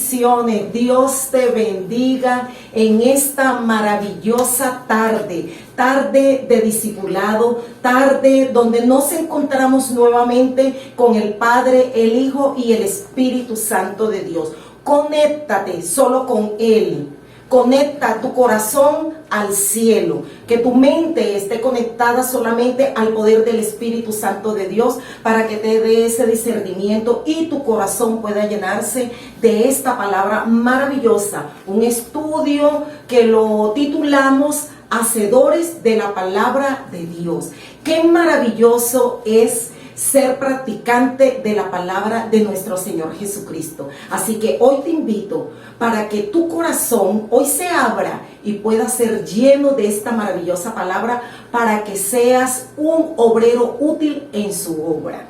bendiciones. Dios te bendiga en esta maravillosa tarde de discipulado, tarde donde nos encontramos nuevamente con el Padre, el Hijo y el Espíritu Santo de Dios. Conéctate solo con Él. Conecta tu corazón al cielo, que tu mente esté conectada solamente al poder del Espíritu Santo de Dios para que te dé ese discernimiento y tu corazón pueda llenarse de esta palabra maravillosa. Un estudio que lo titulamos Hacedores de la Palabra de Dios. Qué maravilloso es ser practicante de la palabra de nuestro Señor Jesucristo. Así que hoy te invito para que tu corazón hoy se abra y pueda ser lleno de esta maravillosa palabra para que seas un obrero útil en su obra.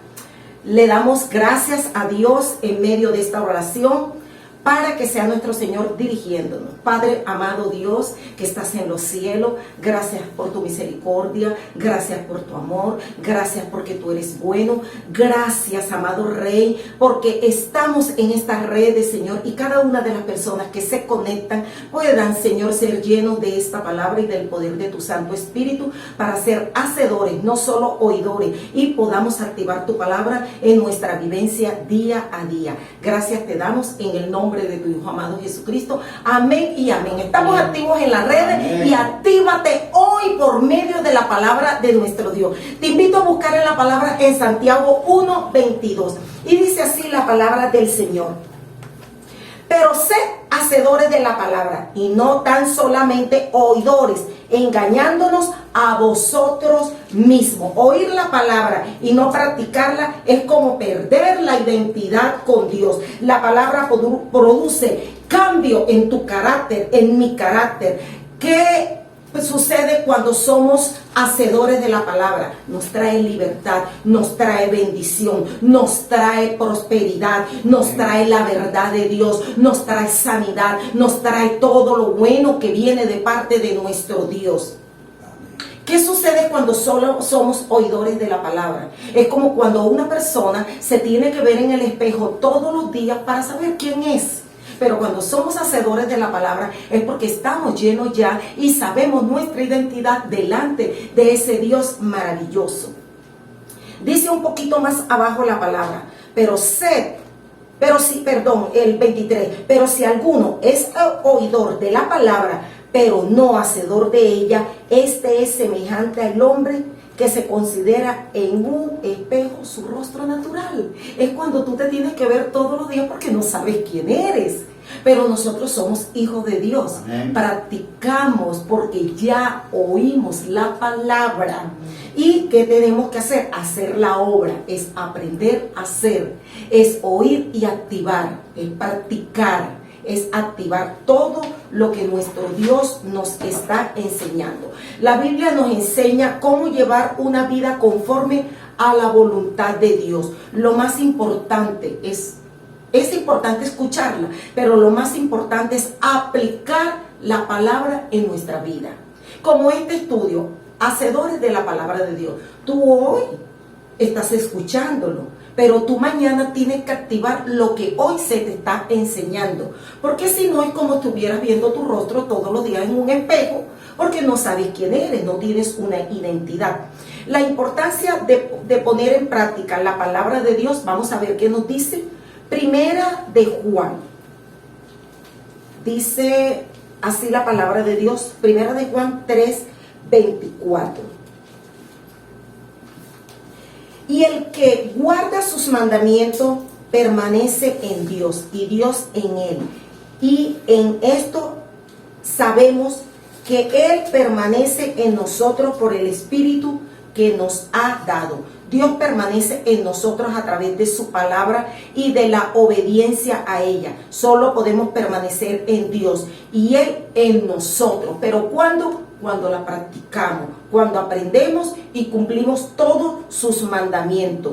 Le damos gracias a Dios en medio de esta oración para que sea nuestro Señor dirigiéndonos. Padre amado Dios, que estás en los cielos, gracias por tu misericordia, gracias por tu amor, gracias porque tú eres bueno, gracias amado Rey, porque estamos en estas redes, Señor, y cada una de las personas que se conectan puedan, Señor, ser llenos de esta palabra y del poder de tu Santo Espíritu para ser hacedores, no solo oidores, y podamos activar tu palabra en nuestra vivencia día a día. Gracias te damos en el nombre de tu Hijo amado Jesucristo. Amén y amén. Estamos activos en las redes. Amén. Y actívate hoy por medio de la palabra de nuestro Dios. Te invito a buscar en la palabra en Santiago 1:22 y dice así la palabra del Señor: pero sed hacedores de la palabra y no tan solamente oidores, engañándonos a vosotros mismos. Oír la palabra y no practicarla es como perder la identidad con Dios. La palabra produce cambio en tu carácter, en mi carácter. ¿Qué sucede cuando somos hacedores de la palabra? Nos trae libertad, nos trae bendición, nos trae prosperidad, nos trae la verdad de Dios, nos trae sanidad, nos trae todo lo bueno que viene de parte de nuestro Dios. ¿Qué sucede cuando solo somos oidores de la palabra? Es como cuando una persona se tiene que ver en el espejo todos los días para saber quién es. Pero cuando somos hacedores de la palabra es porque estamos llenos ya y sabemos nuestra identidad delante de ese Dios maravilloso. Dice un poquito más abajo la palabra, el 23, pero si alguno es oidor de la palabra, pero no hacedor de ella, este es semejante al hombre que se considera en un espejo su rostro natural. Es cuando tú te tienes que ver todos los días porque no sabes quién eres. Pero nosotros somos hijos de Dios. Amén. Practicamos porque ya oímos la palabra. ¿Y qué tenemos que hacer? Hacer la obra. Es aprender a hacer. Es oír y activar. Es practicar. Es activar todo lo que nuestro Dios nos está enseñando. La Biblia nos enseña cómo llevar una vida conforme a la voluntad de Dios. Lo más importante es importante escucharla, pero lo más importante es aplicar la palabra en nuestra vida. Como este estudio, hacedores de la palabra de Dios. Tú hoy estás escuchándolo, pero tú mañana tienes que activar lo que hoy se te está enseñando. Porque si no es como estuvieras viendo tu rostro todos los días en un espejo, porque no sabes quién eres, no tienes una identidad. La importancia de poner en práctica la palabra de Dios, vamos a ver qué nos dice. Primera de Juan. Dice así la palabra de Dios. Primera de Juan 3:24. Y el que guarda sus mandamientos permanece en Dios y Dios en él. Y en esto sabemos que Él permanece en nosotros por el Espíritu que nos ha dado. Dios permanece en nosotros a través de su palabra y de la obediencia a ella. Solo podemos permanecer en Dios y Él en nosotros. Pero ¿cuándo? Cuando la practicamos, cuando aprendemos y cumplimos todos sus mandamientos.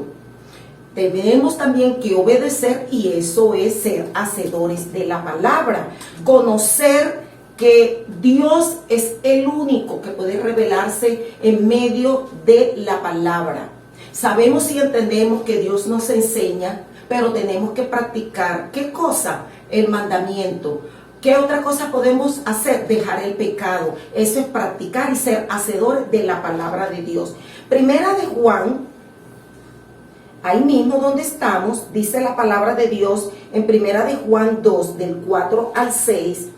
Tenemos también que obedecer y eso es ser hacedores de la palabra. Conocer que Dios es el único que puede revelarse en medio de la palabra. Sabemos y entendemos que Dios nos enseña, pero tenemos que practicar. ¿Qué cosa? el mandamiento. ¿Qué otra cosa podemos hacer? Dejar el pecado. Eso es practicar y ser hacedores de la palabra de Dios. Primera de Juan, ahí mismo donde estamos, dice la palabra de Dios en Primera de Juan 2, del 4 al 6.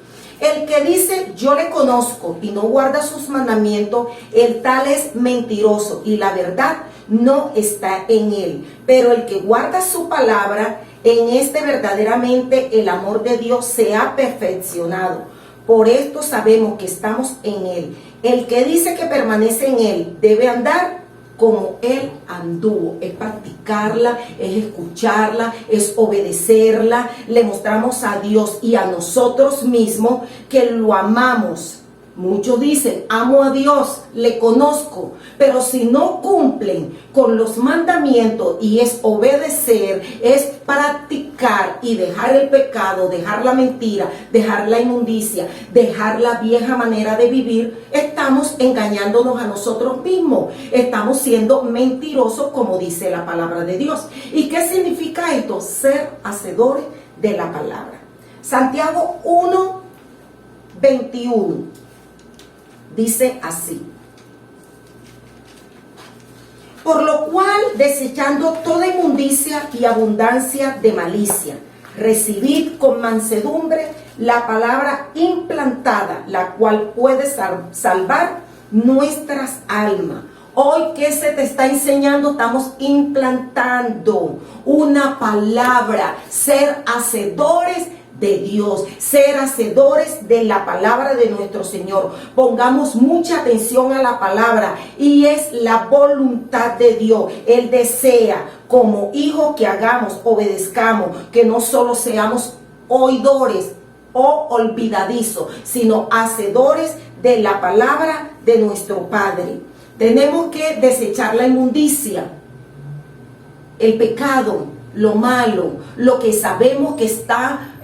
El que dice yo le conozco y no guarda sus mandamientos, el tal es mentiroso y la verdad no está en él. Pero el que guarda su palabra, en este verdaderamente el amor de Dios se ha perfeccionado. Por esto sabemos que estamos en él. El que dice que permanece en él debe andar como él anduvo. Es practicarla, es escucharla, es obedecerla. Le mostramos a Dios y a nosotros mismos que lo amamos. Muchos dicen, amo a Dios, le conozco, pero si no cumplen con los mandamientos y es obedecer, es practicar y dejar el pecado, dejar la mentira, dejar la inmundicia, dejar la vieja manera de vivir, estamos engañándonos a nosotros mismos, estamos siendo mentirosos como dice la palabra de Dios. ¿Y qué significa esto? Ser hacedores de la palabra. Santiago 1:21. Dice así: por lo cual, desechando toda inmundicia y abundancia de malicia, recibid con mansedumbre la palabra implantada, la cual puede salvar nuestras almas. Hoy, ¿qué se te está enseñando? Estamos implantando una palabra, ser hacedores de Dios, ser hacedores de la palabra de nuestro Señor. Pongamos mucha atención a la palabra y es la voluntad de Dios. Él desea como hijos que hagamos, obedezcamos, que no solo seamos oidores o olvidadizos, sino hacedores de la palabra de nuestro Padre. Tenemos que desechar la inmundicia, el pecado, lo malo, lo que sabemos que está,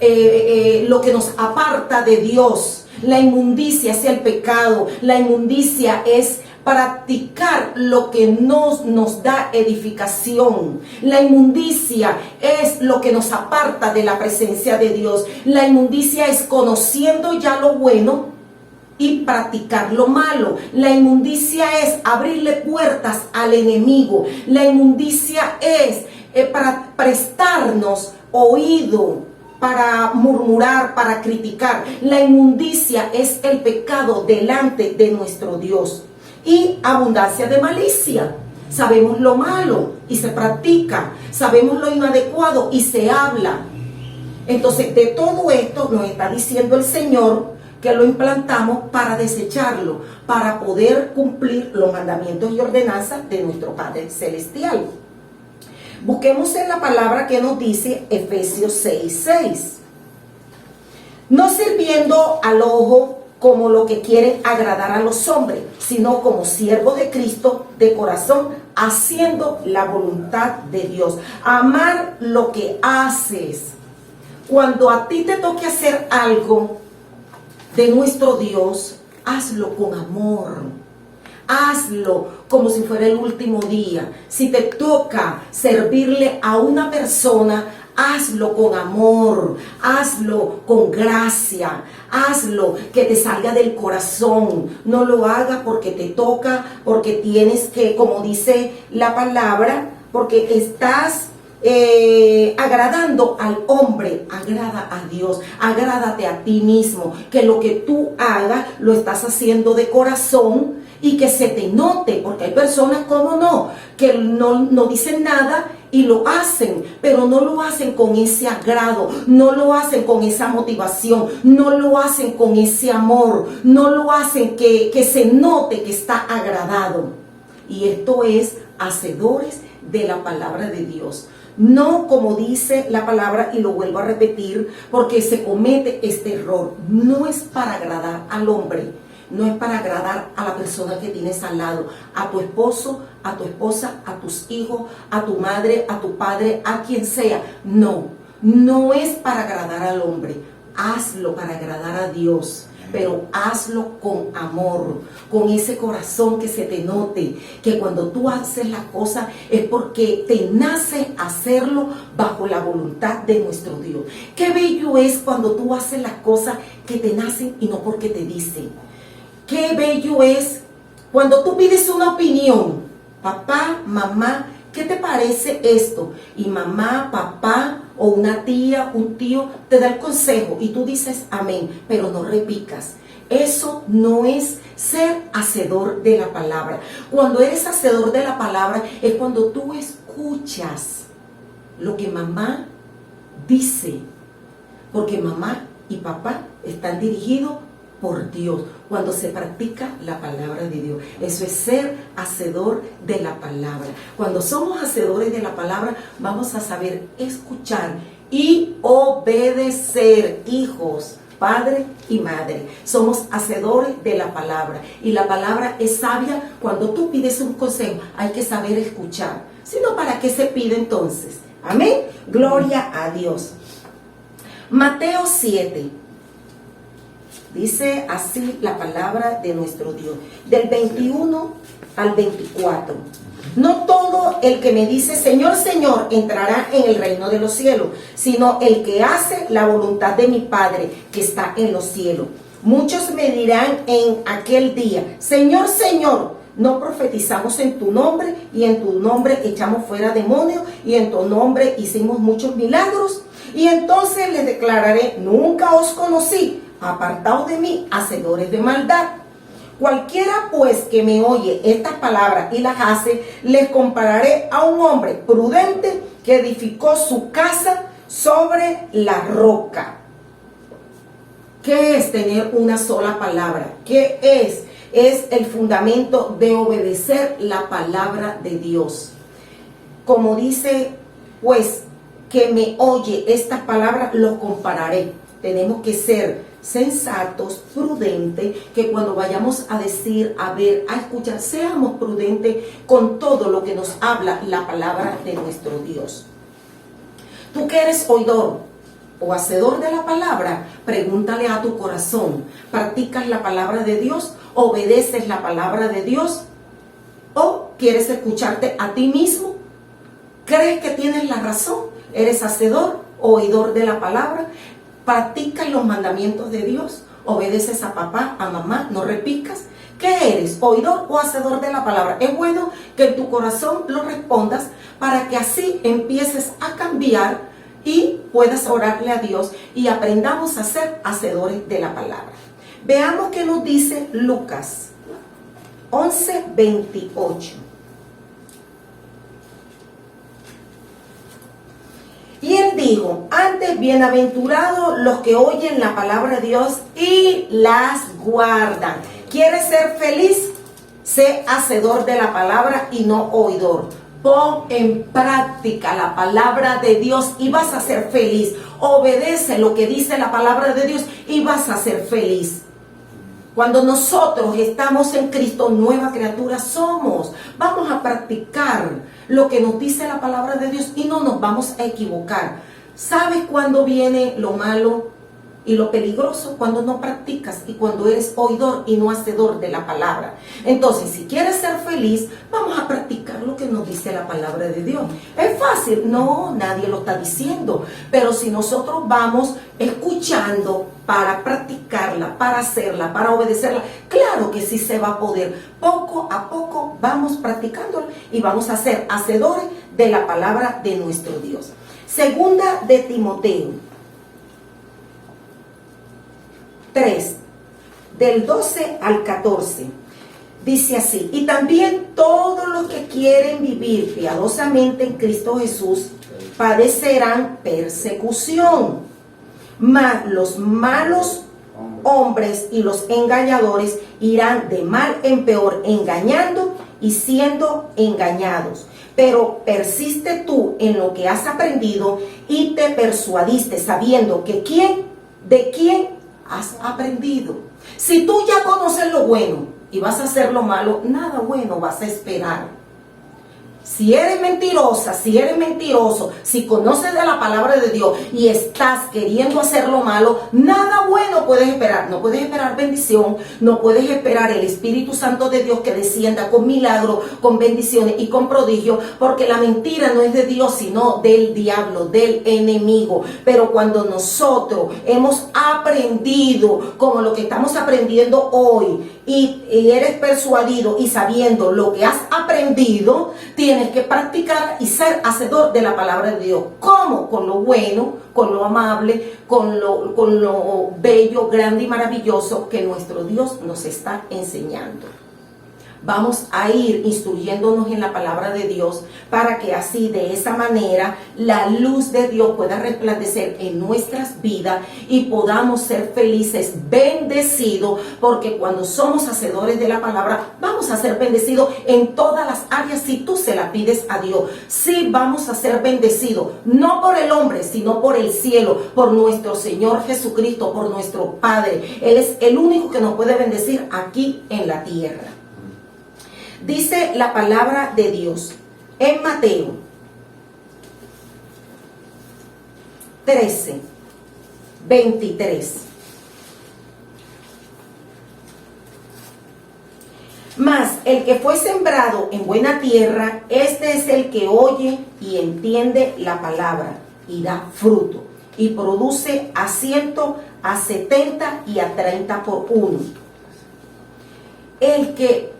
lo que nos aparta de Dios. La inmundicia es el pecado, la inmundicia es practicar lo que nos da edificación. La inmundicia es lo que nos aparta de la presencia de Dios. La inmundicia es conociendo ya lo bueno y practicar lo malo. La inmundicia es abrirle puertas al enemigo. La inmundicia es para prestarnos oído, para murmurar, para criticar. La inmundicia es el pecado delante de nuestro Dios. Y abundancia de malicia. Sabemos lo malo y se practica. Sabemos lo inadecuado y se habla. Entonces, de todo esto nos está diciendo el Señor que lo implantamos para desecharlo, para poder cumplir los mandamientos y ordenanzas de nuestro Padre Celestial. Busquemos en la palabra que nos dice Efesios 6:6. No sirviendo al ojo como lo que quieren agradar a los hombres, sino como siervos de Cristo de corazón, haciendo la voluntad de Dios. Amar lo que haces. Cuando a ti te toque hacer algo de nuestro Dios, hazlo con amor. Hazlo como si fuera el último día. Si te toca servirle a una persona, hazlo con amor, hazlo con gracia, hazlo que te salga del corazón. No lo hagas porque te toca, porque tienes que, como dice la palabra, porque estás agradando al hombre. Agrada a Dios, agrádate a ti mismo, que lo que tú hagas lo estás haciendo de corazón y que se te note, porque hay personas, como no, que no dicen nada y lo hacen, pero no lo hacen con ese agrado, no lo hacen con esa motivación, no lo hacen con ese amor, no lo hacen que se note que está agradado. Y esto es hacedores de la palabra de Dios. No como dice la palabra, y lo vuelvo a repetir, porque se comete este error. No es para agradar al hombre, no es para agradar a la persona que tienes al lado, a tu esposo, a tu esposa, a tus hijos, a tu madre, a tu padre, a quien sea. No, no es para agradar al hombre. Hazlo para agradar a Dios. pero hazlo con amor, con ese corazón que se te note, que cuando tú haces la cosa es porque te nace hacerlo bajo la voluntad de nuestro Dios. Qué bello es cuando tú haces las cosas que te nacen y no porque te dicen. Qué bello es cuando tú pides una opinión, papá, mamá, ¿qué te parece esto? Y mamá, papá o una tía, un tío te da el consejo y tú dices amén, pero no repicas. Eso no es ser hacedor de la palabra. Cuando eres hacedor de la palabra es cuando tú escuchas lo que mamá dice, porque mamá y papá están dirigidos por Dios, cuando se practica la palabra de Dios. Eso es ser hacedor de la palabra. Cuando somos hacedores de la palabra, vamos a saber escuchar y obedecer, hijos, padre y madre. Somos hacedores de la palabra. Y la palabra es sabia. Cuando tú pides un consejo, hay que saber escuchar. Si no, ¿para qué se pide entonces? Amén. Gloria a Dios. Mateo 7. Dice así la palabra de nuestro Dios, del 21 al 24. No todo el que me dice Señor, Señor entrará en el reino de los cielos, sino el que hace la voluntad de mi Padre que está en los cielos. Muchos me dirán en aquel día, Señor, Señor, no profetizamos en tu nombre, y en tu nombre echamos fuera demonios, y en tu nombre hicimos muchos milagros. Y entonces les declararé, nunca os conocí. Apartaos de mí, hacedores de maldad. Cualquiera pues que me oye estas palabras y las hace, les compararé a un hombre prudente que edificó su casa sobre la roca. ¿Qué es tener una sola palabra? ¿Qué es? Es el fundamento de obedecer la palabra de Dios. Como dice, pues, que me oye estas palabras, los compararé. Tenemos que ser sensatos, prudentes, que cuando vayamos a decir, a ver, a escuchar, seamos prudentes con todo lo que nos habla la palabra de nuestro Dios. Tú que eres oidor o hacedor de la palabra, pregúntale a tu corazón, ¿practicas la palabra de Dios? ¿Obedeces la palabra de Dios? ¿O quieres escucharte a ti mismo? ¿Crees que tienes la razón? ¿Eres hacedor o oidor de la palabra? ¿Practicas los mandamientos de Dios? ¿Obedeces a papá, a mamá? ¿No repicas? ¿Qué eres? ¿Oidor o hacedor de la palabra? Es bueno que en tu corazón lo respondas para que así empieces a cambiar y puedas orarle a Dios y aprendamos a ser hacedores de la palabra. Veamos qué nos dice Lucas 11:28. Y él dijo, antes bienaventurados los que oyen la palabra de Dios y las guardan. ¿Quieres ser feliz? Sé hacedor de la palabra y no oidor. Pon en práctica la palabra de Dios y vas a ser feliz. Obedece lo que dice la palabra de Dios y vas a ser feliz. Cuando nosotros estamos en Cristo, nueva criatura somos. Vamos a practicar lo que nos dice la palabra de Dios y no nos vamos a equivocar. ¿Sabes cuándo viene lo malo y lo peligroso? Cuando no practicas y cuando eres oidor y no hacedor de la palabra. Entonces, si quieres ser feliz, vamos a practicar lo que nos dice la palabra de Dios. ¿Es fácil? No, nadie lo está diciendo. Pero si nosotros vamos escuchando para practicarla, para hacerla, para obedecerla, claro que sí se va a poder. Poco a poco vamos practicándola y vamos a ser hacedores de la palabra de nuestro Dios. Segunda de Timoteo 3, del 12 al 14, dice así, y también todos los que quieren vivir piadosamente en Cristo Jesús padecerán persecución, mas los malos hombres y los engañadores irán de mal en peor, engañando y siendo engañados. Pero persiste tú en lo que has aprendido y te persuadiste, sabiendo que de quién has aprendido. Si tú ya conoces lo bueno y vas a hacer lo malo, nada bueno vas a esperar. Si eres mentirosa, si eres mentiroso, si conoces de la palabra de Dios y estás queriendo hacer lo malo, nada bueno puedes esperar. No puedes esperar bendición, no puedes esperar el Espíritu Santo de Dios que descienda con milagros, con bendiciones y con prodigios, porque la mentira no es de Dios, sino del diablo, del enemigo. Pero cuando nosotros hemos aprendido, como lo que estamos aprendiendo hoy, y eres persuadido y sabiendo lo que has aprendido, tienes que practicar y ser hacedor de la palabra de Dios. ¿Cómo? Con lo bueno, con lo amable, con lo bello, grande y maravilloso que nuestro Dios nos está enseñando. Vamos a ir instruyéndonos en la palabra de Dios para que así, de esa manera, la luz de Dios pueda resplandecer en nuestras vidas y podamos ser felices, bendecidos, porque cuando somos hacedores de la palabra, vamos a ser bendecidos en todas las áreas si tú se la pides a Dios. Sí, vamos a ser bendecidos, no por el hombre, sino por el cielo, por nuestro Señor Jesucristo, por nuestro Padre. Él es el único que nos puede bendecir aquí en la tierra. Dice la palabra de Dios en Mateo 13, 23. Mas el que fue sembrado en buena tierra, este es el que oye y entiende la palabra y da fruto y produce a 100, a 70 y a 30 por uno. El que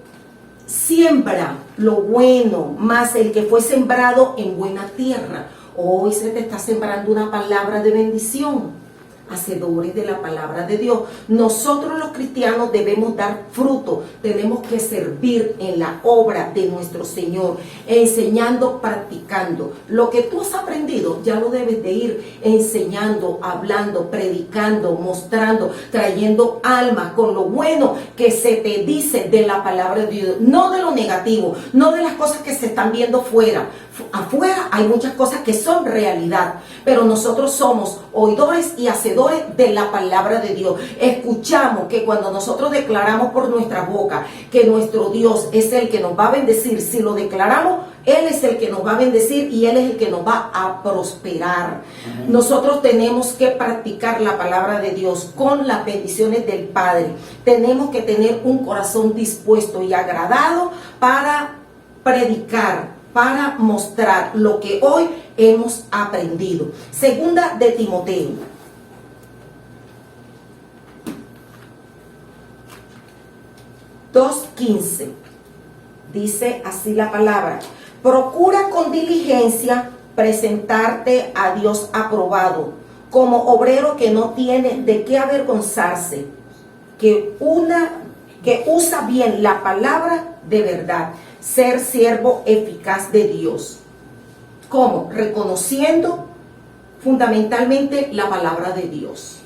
siembra lo bueno, más el que fue sembrado en buena tierra. Hoy se te está sembrando una palabra de bendición. Hacedores de la palabra de Dios. Nosotros los cristianos debemos dar fruto, tenemos que servir en la obra de nuestro Señor, enseñando, practicando. Lo que tú has aprendido ya lo debes de ir enseñando, hablando, predicando, mostrando, trayendo almas con lo bueno que se te dice de la palabra de Dios, no de lo negativo, no de las cosas que se están viendo fuera. Afuera hay muchas cosas que son realidad, pero nosotros somos oidores y hacedores de la palabra de Dios. Escuchamos que cuando nosotros declaramos por nuestra boca que nuestro Dios es el que nos va a bendecir, si lo declaramos, Él es el que nos va a bendecir y Él es el que nos va a prosperar. Nosotros tenemos que practicar la palabra de Dios con las bendiciones del Padre. Tenemos que tener un corazón dispuesto y agradado para predicar, para mostrar lo que hoy hemos aprendido. Segunda de Timoteo 2:15. Dice así la palabra: procura con diligencia presentarte a Dios aprobado, como obrero que no tiene de qué avergonzarse, que usa bien la palabra de verdad. Ser siervo eficaz de Dios. ¿Cómo? Reconociendo fundamentalmente la palabra de Dios.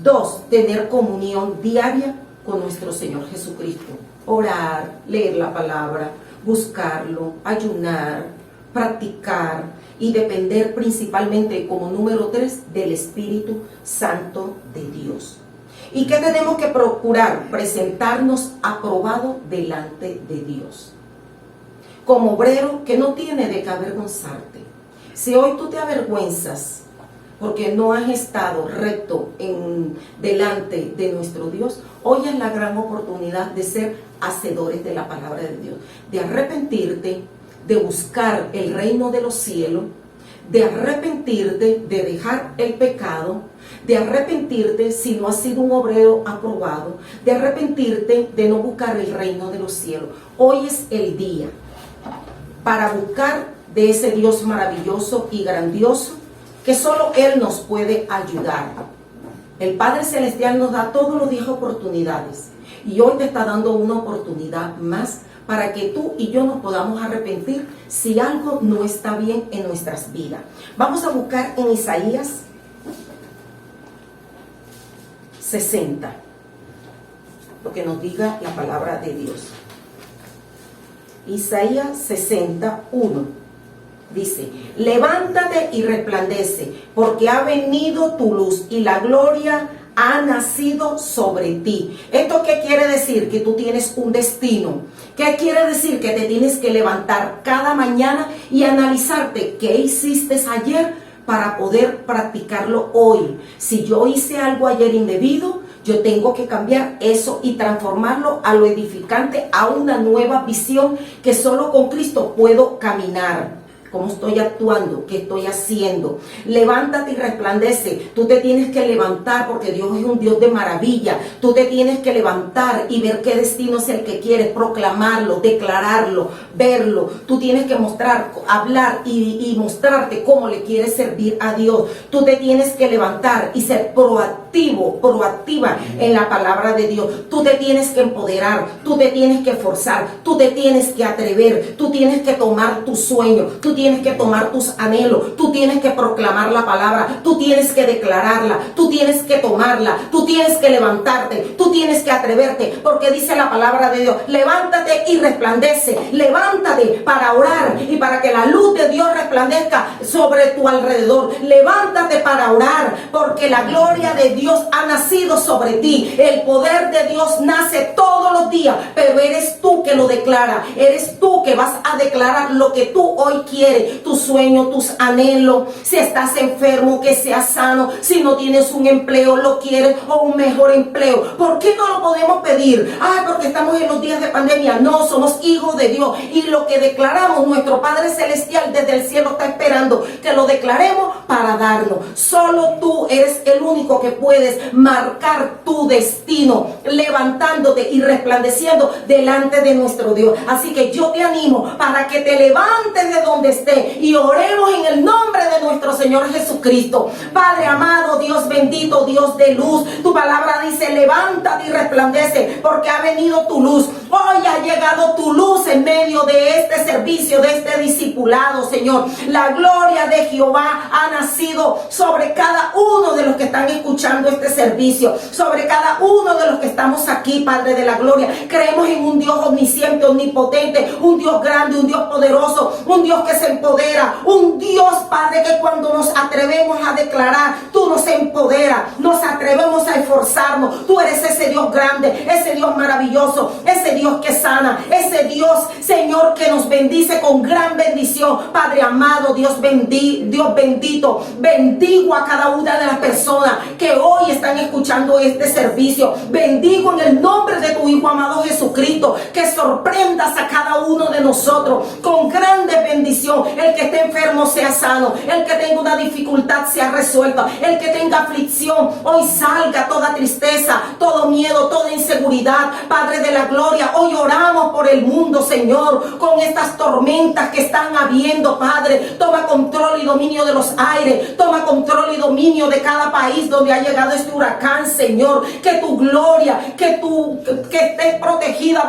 2, tener comunión diaria con nuestro Señor Jesucristo. Orar, leer la palabra, buscarlo, ayunar, practicar y depender principalmente, como número 3, del Espíritu Santo de Dios. ¿Y qué tenemos que procurar? Presentarnos aprobado delante de Dios. Como obrero que no tiene de qué avergonzarte. Si hoy tú te avergüenzas porque no has estado recto delante de nuestro Dios, hoy es la gran oportunidad de ser hacedores de la palabra de Dios, de arrepentirte, de buscar el reino de los cielos, de arrepentirte, de dejar el pecado, de arrepentirte si no has sido un obrero aprobado, de arrepentirte de no buscar el reino de los cielos. Hoy es el día para buscar de ese Dios maravilloso y grandioso que solo Él nos puede ayudar. El Padre Celestial nos da todos los días oportunidades y hoy te está dando una oportunidad más para que tú y yo nos podamos arrepentir si algo no está bien en nuestras vidas. Vamos a buscar en Isaías 60 lo que nos diga la palabra de Dios. Isaías 61 dice: levántate y resplandece, porque ha venido tu luz y la gloria ha nacido sobre ti. ¿Esto qué quiere decir? Que tú tienes un destino. ¿Qué quiere decir? Que te tienes que levantar cada mañana y analizarte qué hiciste ayer para poder practicarlo hoy. Si yo hice algo ayer indebido, yo tengo que cambiar eso y transformarlo a lo edificante, a una nueva visión que solo con Cristo puedo caminar. ¿Cómo estoy actuando? ¿Qué estoy haciendo? Levántate y resplandece. Tú te tienes que levantar porque Dios es un Dios de maravilla. Tú te tienes que levantar y ver qué destino es el que quieres, proclamarlo, declararlo, verlo. Tú tienes que mostrar, hablar y mostrarte cómo le quieres servir a Dios. Tú te tienes que levantar y ser proactiva en la palabra de Dios. Tú te tienes que empoderar, tú te tienes que esforzar, tú te tienes que atrever, tú tienes que tomar tu sueño, tú tienes que tomar tus anhelos, tú tienes que proclamar la palabra, tú tienes que declararla, tú tienes que tomarla, tú tienes que levantarte, tú tienes que atreverte, porque dice la palabra de Dios: levántate y resplandece. Levántate para orar y para que la luz de Dios resplandezca sobre tu alrededor. Levántate para orar, porque la gloria de Dios ha nacido sobre ti. El poder de Dios nace todos los días, pero eres tú que lo declara, eres tú que vas a declarar lo que tú hoy quieres. Tus sueños, tus anhelos. Si estás enfermo, que seas sano. Si no tienes un empleo, lo quieres, o un mejor empleo. ¿Por qué no lo podemos pedir? Porque estamos en los días de pandemia. No, somos hijos de Dios, y lo que declaramos, nuestro Padre Celestial desde el cielo está esperando que lo declaremos para darnos. Solo tú eres el único que puedes marcar tu destino, levantándote y resplandeciendo delante de nuestro Dios. Así que yo te animo para que te levantes de donde esté y oremos en el nombre de nuestro Señor Jesucristo. Padre amado, Dios bendito, Dios de luz, tu palabra dice: levántate y resplandece, porque ha venido tu luz. Hoy ha llegado tu luz en medio de este servicio, de este discipulado, Señor. La gloria de Jehová ha nacido sobre cada uno de los que están escuchando este servicio, sobre cada uno de los que estamos aquí, Padre de la gloria. Creemos en un Dios omnisciente, omnipotente, un Dios grande, un Dios poderoso, un Dios que se empodera, un Dios, Padre, que cuando nos atrevemos a declarar, tú nos empoderas, nos atrevemos a esforzarnos. Tú eres ese Dios grande, ese Dios maravilloso, ese Dios que sana, ese Dios, Señor, que nos bendice con gran bendición. Padre amado, Dios bendito, bendigo a cada una de las personas que hoy están escuchando este servicio. Bendigo en el nombre de tu Hijo amado Jesucristo, que sorprendas a cada uno de nosotros con grande bendición. El que esté enfermo sea sano, el que tenga una dificultad sea resuelta, el que tenga aflicción hoy salga toda tristeza, todo miedo, toda inseguridad. Padre de la gloria, hoy oramos por el mundo, Señor, con estas tormentas que están habiendo. Padre, toma control y dominio de los aires, toma control y dominio de cada país donde ha llegado este huracán, Señor. Que tu gloria, que estés protegida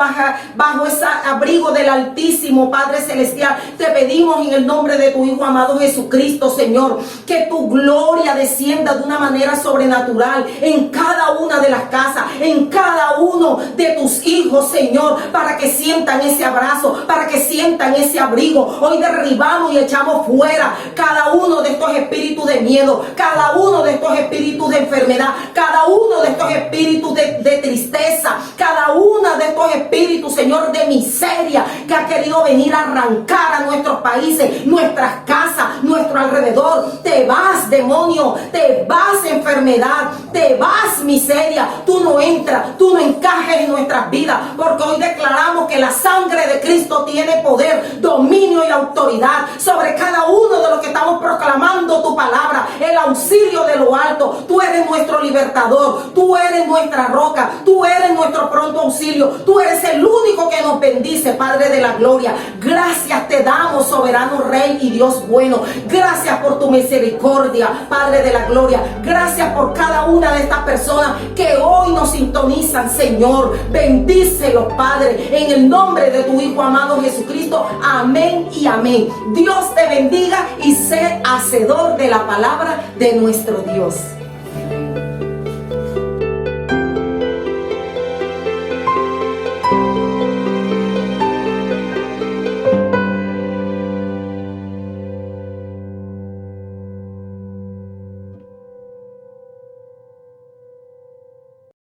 bajo ese abrigo del Altísimo, Padre Celestial. Te pedimos en el nombre de tu Hijo amado Jesucristo, Señor, que tu gloria descienda de una manera sobrenatural en cada una de las casas, en cada uno de tus hijos, Señor, para que sientan ese abrazo, para que sientan ese abrigo. Hoy derribamos y echamos fuera cada uno de estos espíritus de miedo, cada uno de estos espíritus de enfermedad, cada uno de estos espíritus de tristeza, cada uno de estos espíritus, Señor, de miseria que ha querido venir a arrancar a nuestros países, nuestras casas, nuestro alrededor. Te vas, demonio, te vas, enfermedad, te vas, miseria. Tú no entras, tú no encajes en nuestras vidas, porque hoy declaramos que la sangre de Cristo tiene poder, dominio y autoridad sobre cada uno de los que estamos proclamando tu palabra, el auxilio de lo alto. Tú eres nuestro libertador, tú eres nuestra roca, tú eres nuestro pronto auxilio, tú eres el único que nos bendice, Padre de la gloria. Gracias te damos, soberano Rey y Dios bueno. Gracias por tu misericordia, Padre de la gloria. Gracias por cada una de estas personas que hoy nos sintonizan, Señor. Bendícelos, Padre, en el nombre de tu Hijo amado Jesucristo. Amén y amén. Dios te bendiga y sé hacedor de la palabra de nuestro Dios.